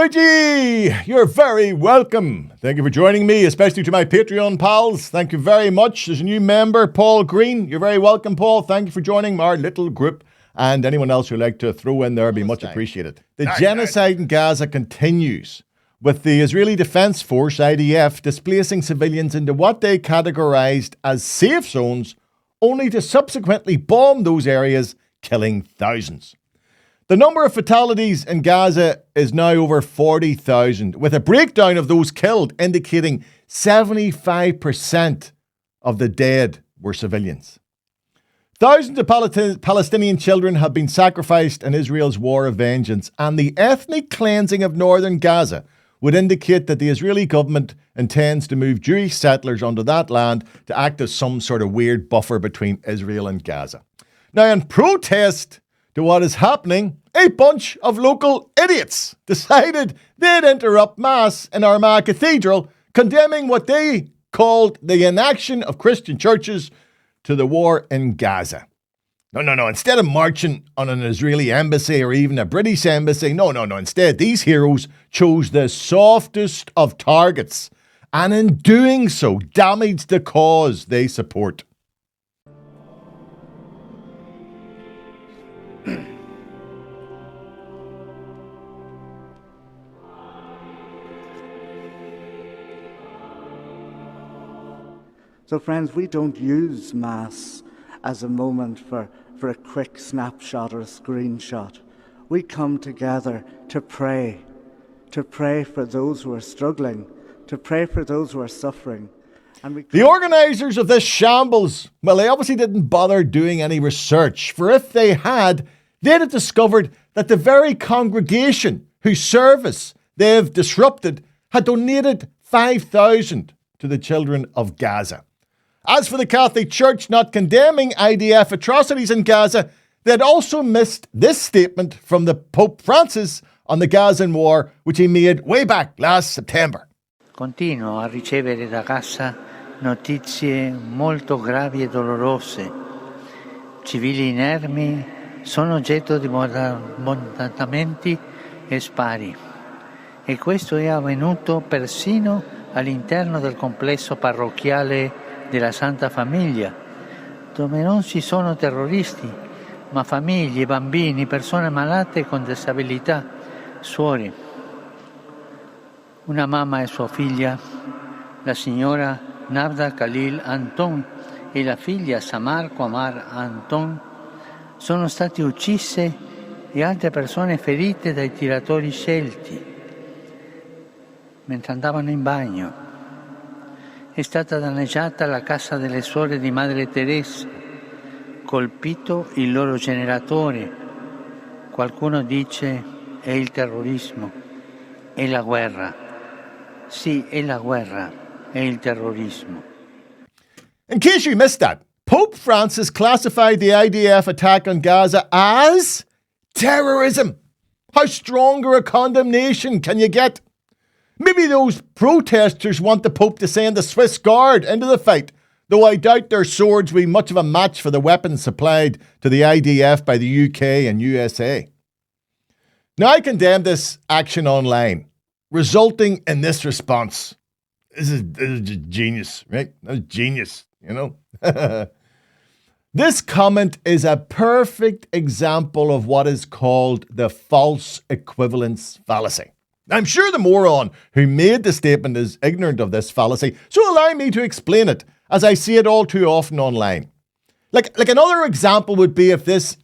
Gee, you're very welcome. Thank you for joining me, especially to my Patreon pals. Thank you very much. There's a new member, Paul Green. You're very welcome, Paul. Thank you for joining our little group. And anyone else who'd like to throw in there would be much appreciated. The genocide in Gaza continues, with the Israeli Defense Force, IDF, displacing civilians into what they categorized as safe zones, only to subsequently bomb those areas, killing thousands. The number of fatalities in Gaza is now over 40,000, with a breakdown of those killed indicating 75% of the dead were civilians. Thousands of Palestinian children have been sacrificed in Israel's war of vengeance, and the ethnic cleansing of northern Gaza would indicate that the Israeli government intends to move Jewish settlers onto that land to act as some sort of weird buffer between Israel and Gaza. Now, in protest to what is happening, a bunch of local idiots decided they'd interrupt Mass in Armagh Cathedral, condemning what they called the inaction of Christian churches to the war in Gaza. No. Instead of marching on an Israeli embassy or even a British embassy, no. Instead, these heroes chose the softest of targets, and in doing so, damaged the cause they support. So friends, we don't use Mass as a moment for a quick snapshot or a screenshot. We come together to pray for those who are struggling, to pray for those who are suffering. And the organisers of this shambles, well, they obviously didn't bother doing any research, for if they had, they'd have discovered that the very congregation whose service they've disrupted had donated 5,000 to the children of Gaza. As for the Catholic Church not condemning IDF atrocities in Gaza, they'd also missed this statement from the Pope Francis on the Gazan war, which he made way back last September. Continuo a ricevere da Gaza notizie molto gravi e dolorose. Civili inermi sono oggetto di bombardamenti e spari. E questo è avvenuto persino all'interno del complesso parrocchiale della Santa Famiglia, dove non ci sono terroristi, ma famiglie, bambini, persone malate con disabilità, suore. Una mamma e sua figlia, la signora Navda Khalil Anton e la figlia Samar Qamar Anton, sono state uccise e altre persone ferite dai tiratori scelti mentre andavano in bagno. È stata danneggiata la casa delle suore di Madre Teresa, colpito il loro generatore. Qualcuno dice è il terrorismo, è la guerra. Sì, è la guerra, è il terrorismo. In case you missed that, Pope Francis classified the IDF attack on Gaza as terrorism. How stronger a condemnation can you get? Maybe those protesters want the Pope to send the Swiss Guard into the fight, though I doubt their swords will be much of a match for the weapons supplied to the IDF by the UK and USA. Now, I condemn this action online, resulting in this response. This is genius, right? That's genius, you know? This comment is a perfect example of what is called the false equivalence fallacy. I'm sure the moron who made the statement is ignorant of this fallacy, so allow me to explain it, as I see it all too often online. Like another example would be if this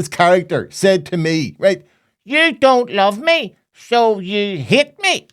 character said to me, right, "You don't love me, so you hate me."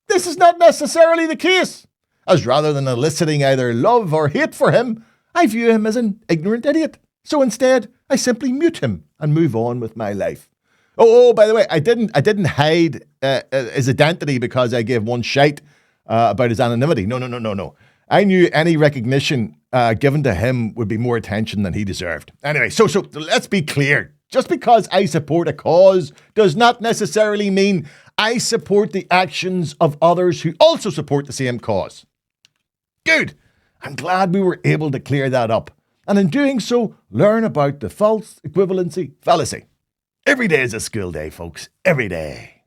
This is not necessarily the case, as rather than eliciting either love or hate for him, I view him as an ignorant idiot. So instead, I simply mute him and move on with my life. Oh, by the way, I didn't hide his identity because I gave one shite about his anonymity. No. I knew any recognition given to him would be more attention than he deserved. Anyway, so let's be clear. Just because I support a cause does not necessarily mean I support the actions of others who also support the same cause. Good. I'm glad we were able to clear that up. And in doing so, learn about the false equivalency fallacy. Every day is a school day, folks. Every day.